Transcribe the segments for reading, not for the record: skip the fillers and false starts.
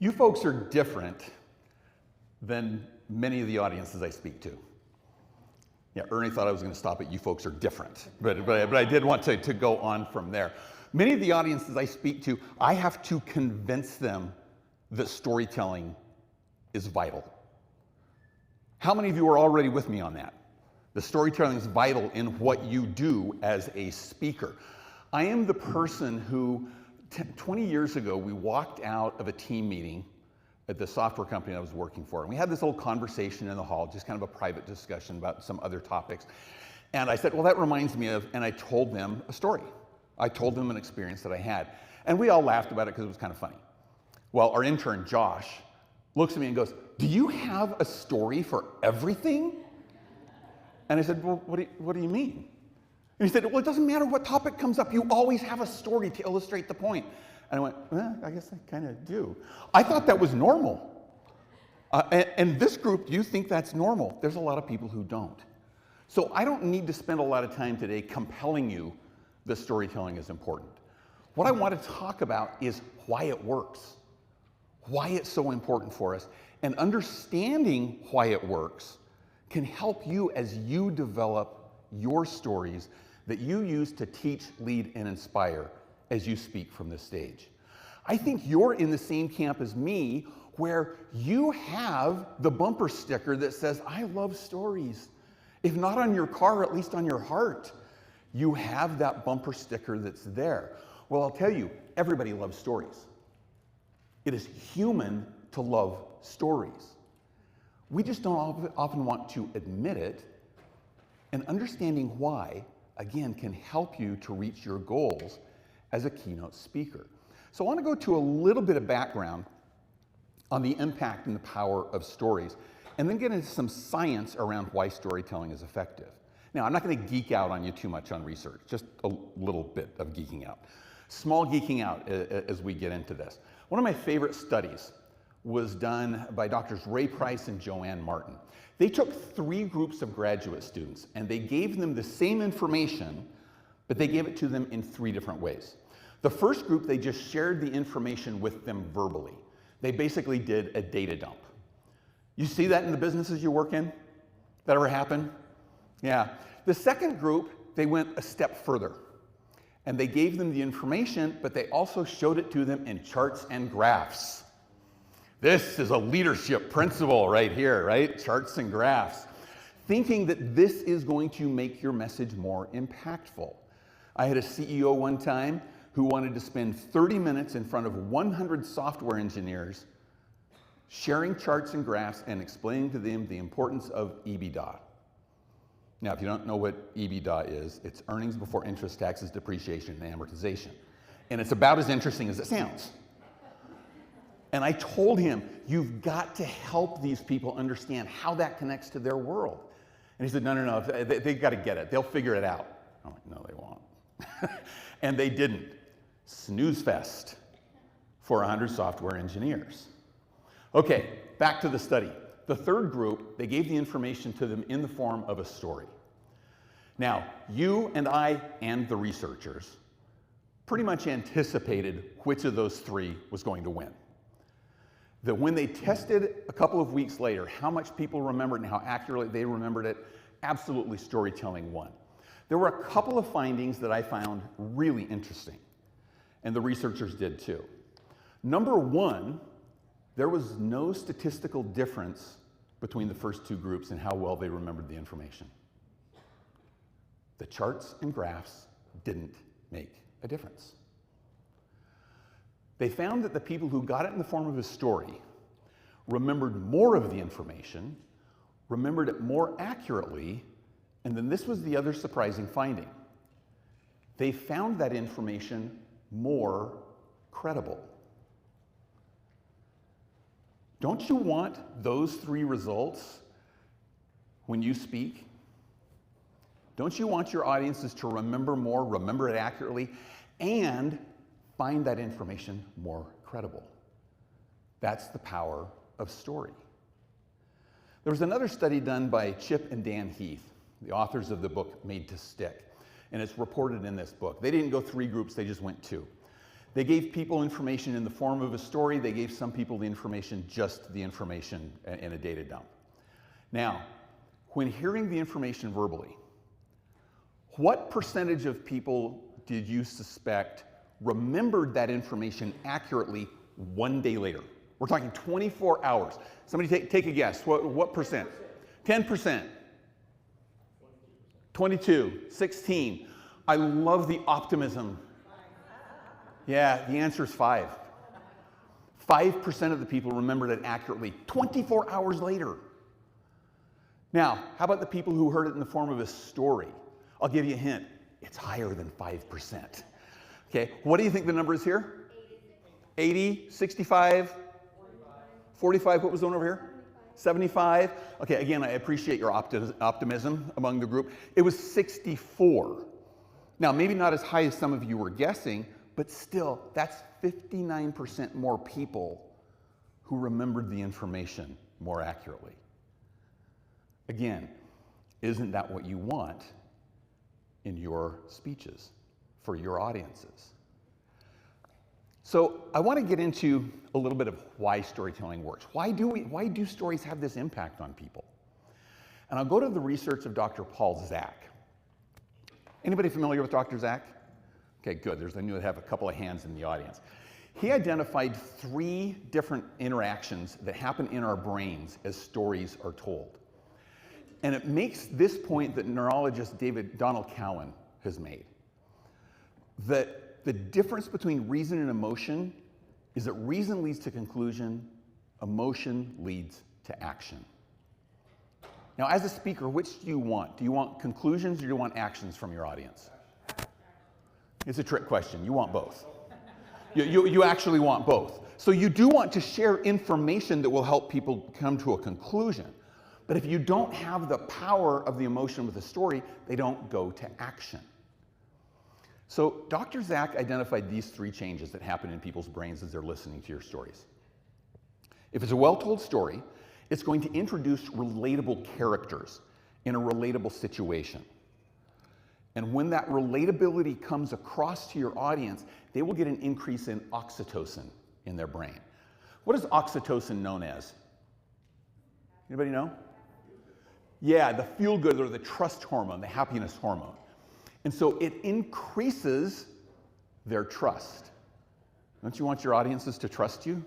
You folks are different than many of the audiences I speak to. Yeah, Ernie thought I was going to stop at you folks are different, but I did want to go on from there. Many of the audiences I speak to, I have to convince them that storytelling is vital. How many of you are already with me on that? The storytelling is vital in what you do as a speaker. I am the person who, 20 years ago, we walked out of a team meeting at the software company I was working for, and we had this little conversation in the hall, just kind of a private discussion about some other topics. And I said, well, that reminds me of, and I told them a story. I told them an experience that I had. And we all laughed about it because it was kind of funny. Well, our intern, Josh, looks at me and goes, do you have a story for everything? And I said, well, what do you mean? And he said, well, it doesn't matter what topic comes up. You always have a story to illustrate the point. And I went, well, I guess I kind of do. I thought that was normal. And this group, you think that's normal. There's a lot of people who don't. So I don't need to spend a lot of time today compelling you that storytelling is important. What I want to talk about is why it works, why it's so important for us, and understanding why it works can help you as you develop your stories that you use to teach, lead, and inspire as you speak from the stage. I think you're in the same camp as me, where you have the bumper sticker that says, I love stories. If not on your car, at least on your heart. You have that bumper sticker that's there. Well, I'll tell you, everybody loves stories. It is human to love stories. We just don't often want to admit it, and understanding why, again, can help you to reach your goals as a keynote speaker. So I want to go to a little bit of background on the impact and the power of stories, and then get into some science around why storytelling is effective. Now, I'm not going to geek out on you too much on research, just a little bit of geeking out. Small geeking out as we get into this. One of my favorite studies was done by Drs. Ray Price and Joanne Martin. They took 3 groups of graduate students and they gave them the same information, but they gave it to them in 3 different ways. The first group, they just shared the information with them verbally. They basically did a data dump. You see that in the businesses you work in? That ever happen? Yeah. The second group, they went a step further. And they gave them the information, but they also showed it to them in charts and graphs. This is a leadership principle right here, right? Charts and graphs. Thinking that this is going to make your message more impactful. I had a CEO one time who wanted to spend 30 minutes in front of 100 software engineers sharing charts and graphs and explaining to them the importance of EBITDA. Now, if you don't know what EBITDA is, it's earnings before interest, taxes, depreciation, and amortization. And it's about as interesting as it sounds. And I told him, you've got to help these people understand how that connects to their world. And he said, no, they've got to get it. They'll figure it out. I'm like, no, they won't. And they didn't. Snooze fest for 100 software engineers. Okay, back to the study. The third group, they gave the information to them in the form of a story. Now, you and I and the researchers pretty much anticipated which of those 3 was going to win. That when they tested a couple of weeks later how much people remembered and how accurately they remembered it, absolutely storytelling won. There were a couple of findings that I found really interesting, and the researchers did too. Number 1, there was no statistical difference between the first 2 groups in how well they remembered the information. The charts and graphs didn't make a difference. They found that the people who got it in the form of a story remembered more of the information, remembered it more accurately, and then this was the other surprising finding. They found that information more credible. Don't you want those 3 results when you speak? Don't you want your audiences to remember more, remember it accurately, and find that information more credible? That's the power of story. There was another study done by Chip and Dan Heath, the authors of the book Made to Stick, and it's reported in this book. They didn't go 3 groups, they just went 2. They gave people information in the form of a story. They gave some people the information, just the information in a data dump. Now, when hearing the information verbally, what percentage of people did you suspect remembered that information accurately 1 day later? We're talking 24 hours. Somebody take a guess. What percent? 10%. 22, 16. I love the optimism. Yeah, the answer is 5. 5% of the people remembered it accurately 24 hours later. Now, how about the people who heard it in the form of a story? I'll give you a hint. It's higher than 5%. Okay, what do you think the number is here? 80, 65, 45, what was the one over here? 75. Okay, again, I appreciate your optimism among the group. It was 64. Now, maybe not as high as some of you were guessing, but still, that's 59% more people who remembered the information more accurately. Again, isn't that what you want in your speeches for your audiences? So I want to get into a little bit of why storytelling works. Why do stories have this impact on people? And I'll go to the research of Dr. Paul Zak. Anybody familiar with Dr. Zak? Okay, good. I knew I'd have a couple of hands in the audience. He identified 3 different interactions that happen in our brains as stories are told. And it makes this point that neurologist Donald Cowan has made, that the difference between reason and emotion is that reason leads to conclusion, emotion leads to action. Now, as a speaker, which do you want? Do you want conclusions or do you want actions from your audience? It's a trick question. You want both. You actually want both. So you do want to share information that will help people come to a conclusion. But if you don't have the power of the emotion with the story, they don't go to action. So Dr. Zak identified these 3 changes that happen in people's brains as they're listening to your stories. If it's a well-told story, it's going to introduce relatable characters in a relatable situation. And when that relatability comes across to your audience, they will get an increase in oxytocin in their brain. What is oxytocin known as? Anybody know? Yeah, the feel-good or the trust hormone, the happiness hormone. And so it increases their trust. Don't you want your audiences to trust you?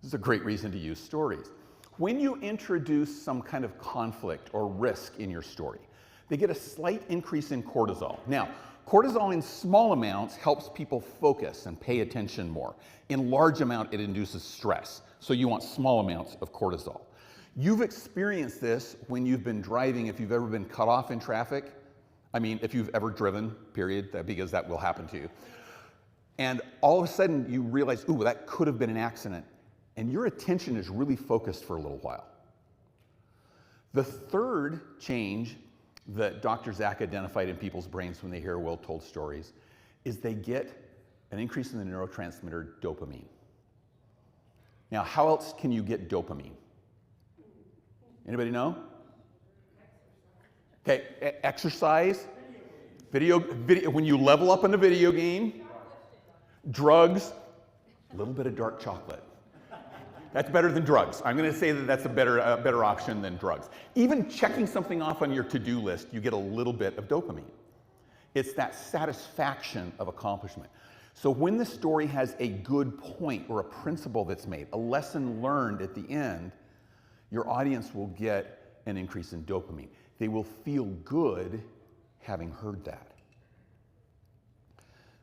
This is a great reason to use stories. When you introduce some kind of conflict or risk in your story, they get a slight increase in cortisol. Now, cortisol in small amounts helps people focus and pay attention more. In large amount, it induces stress. So you want small amounts of cortisol. You've experienced this when you've been driving, if you've ever been cut off in traffic. I mean, if you've ever driven, period, because that will happen to you. And all of a sudden you realize, ooh, that could have been an accident. And your attention is really focused for a little while. The third change that Dr. Zak identified in people's brains when they hear well-told stories is they get an increase in the neurotransmitter dopamine. Now, how else can you get dopamine? Anybody know? Okay, exercise, video, when you level up in a video game, drugs, a little bit of dark chocolate. That's better than drugs. I'm going to say that that's a better option than drugs. Even checking something off on your to-do list, you get a little bit of dopamine. It's that satisfaction of accomplishment. So when the story has a good point or a principle that's made, a lesson learned at the end, your audience will get an increase in dopamine. They will feel good having heard that.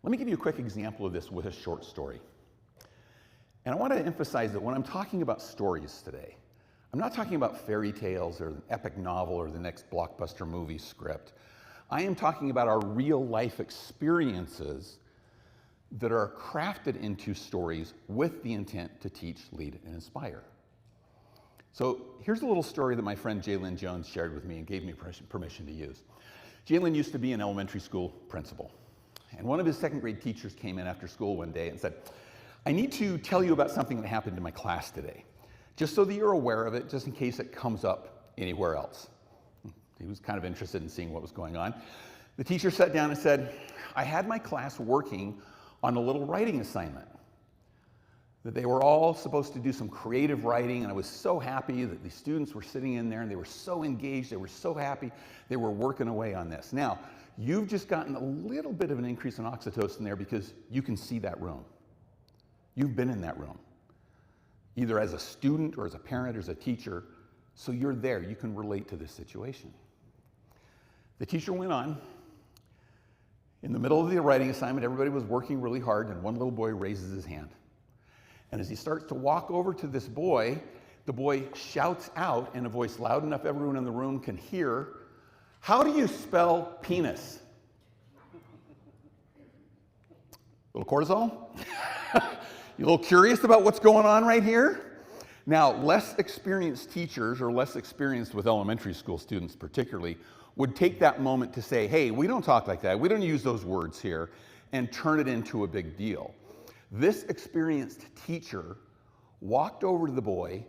Let me give you a quick example of this with a short story. And I want to emphasize that when I'm talking about stories today, I'm not talking about fairy tales or an epic novel or the next blockbuster movie script. I am talking about our real life experiences that are crafted into stories with the intent to teach, lead, and inspire. So here's a little story that my friend Jalen Jones shared with me and gave me permission to use. Jalen used to be an elementary school principal. And one of his second grade teachers came in after school one day and said, I need to tell you about something that happened in my class today, just so that you're aware of it, just in case it comes up anywhere else. He was kind of interested in seeing what was going on. The teacher sat down and said, I had my class working on a little writing assignment. That they were all supposed to do some creative writing, and I was so happy that the students were sitting in there and they were so engaged, they were so happy, they were working away on this. Now, you've just gotten a little bit of an increase in oxytocin there because you can see that room. You've been in that room, either as a student or as a parent or as a teacher, so you're there, you can relate to this situation. The teacher went on. In the middle of the writing assignment, everybody was working really hard, and one little boy raises his hand. And as he starts to walk over to this boy, the boy shouts out in a voice loud enough everyone in the room can hear, "How do you spell penis?" Little cortisol? You a little curious about what's going on right here? Now, less experienced teachers, or less experienced with elementary school students particularly, would take that moment to say, hey, we don't talk like that, we don't use those words here, and turn it into a big deal. This experienced teacher walked over to the boy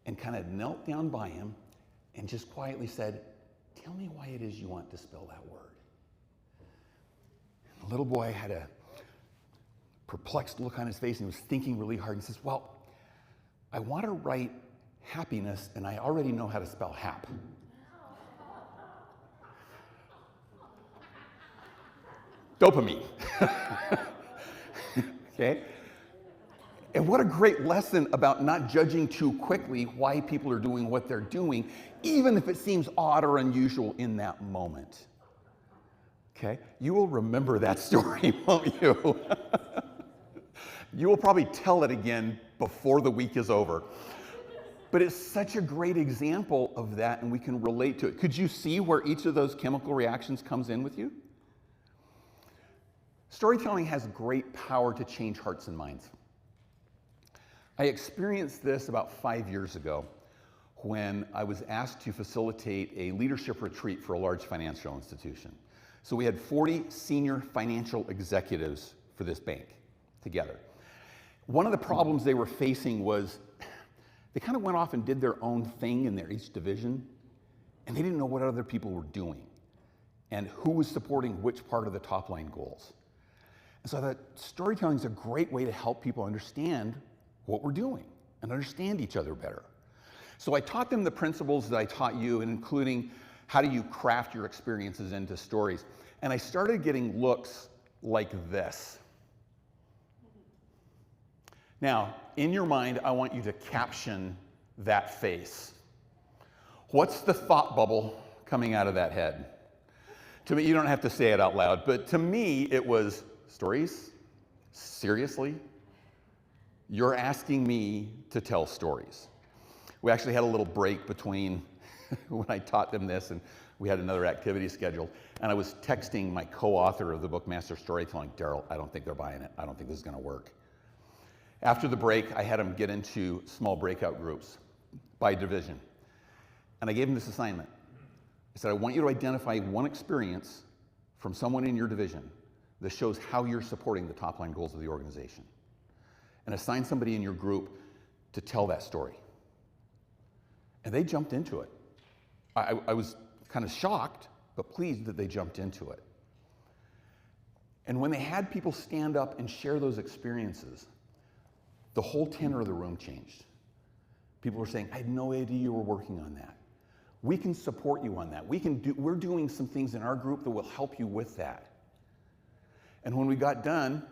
and kind of knelt down by him and just quietly said, "Tell me why it is you want to spell that word." And the little boy had a perplexed look on his face and he was thinking really hard and says, "Well, I want to write happiness and I already know how to spell hap." Dopamine. Okay? And what a great lesson about not judging too quickly why people are doing what they're doing, even if it seems odd or unusual in that moment. Okay? You will remember that story, won't you? You will probably tell it again before the week is over. But it's such a great example of that, and we can relate to it. Could you see where each of those chemical reactions comes in with you? Storytelling has great power to change hearts and minds. I experienced this about 5 years ago when I was asked to facilitate a leadership retreat for a large financial institution. So we had 40 senior financial executives for this bank together. One of the problems they were facing was they kind of went off and did their own thing in each division, and they didn't know what other people were doing and who was supporting which part of the top line goals. And so I thought storytelling is a great way to help people understand what we're doing and understand each other better. So I taught them the principles that I taught you, and including how do you craft your experiences into stories. And I started getting looks like this. Now, in your mind, I want you to caption that face. What's the thought bubble coming out of that head? To me, you don't have to say it out loud, but to me, it was, stories? Seriously? You're asking me to tell stories. We actually had a little break between when I taught them this and we had another activity scheduled, and I was texting my co-author of the book, Master Storytelling, Daryl, I don't think they're buying it. I don't think this is going to work. After the break, I had them get into small breakout groups by division. And I gave them this assignment. I said, I want you to identify one experience from someone in your division that shows how you're supporting the top line goals of the organization. And assign somebody in your group to tell that story. And they jumped into it. I was kind of shocked, but pleased that they jumped into it. And when they had people stand up and share those experiences, the whole tenor of the room changed. People were saying, I had no idea you were working on that. We can support you on that. We're doing some things in our group that will help you with that. And when we got done,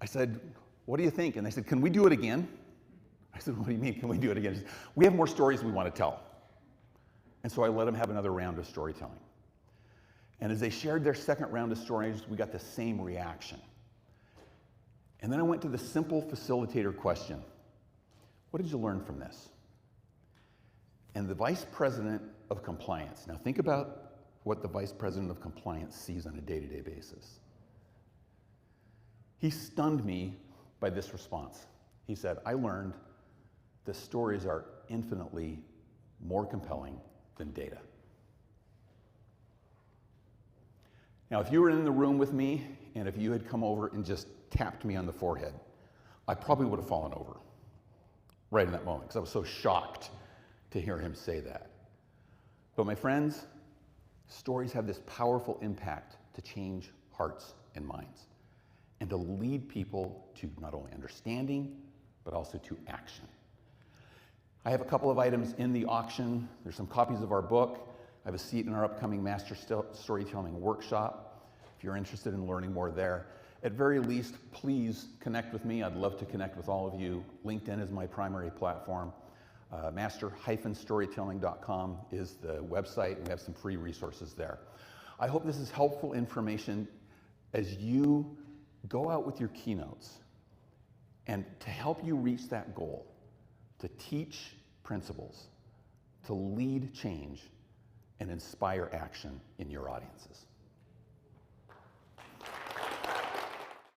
I said, what do you think? And they said, can we do it again? I said, what do you mean, can we do it again? Said, we have more stories we want to tell. And so I let them have another round of storytelling. And as they shared their second round of stories, we got the same reaction. And then I went to the simple facilitator question. What did you learn from this? And the vice president of compliance, now think about what the vice president of compliance sees on a day-to-day basis. He stunned me by this response. He said, I learned the stories are infinitely more compelling than data. Now, if you were in the room with me, and if you had come over and just tapped me on the forehead, I probably would have fallen over right in that moment, because I was so shocked to hear him say that. But my friends, stories have this powerful impact to change hearts and minds, and to lead people to not only understanding, but also to action. I have a couple of items in the auction. There's some copies of our book. I have a seat in our upcoming Master Storytelling workshop, if you're interested in learning more there. At very least, please connect with me. I'd love to connect with all of you. LinkedIn is my primary platform. master-storytelling.com is the website, and we have some free resources there. I hope this is helpful information as you go out with your keynotes and to help you reach that goal, to teach principles, to lead change, and inspire action in your audiences.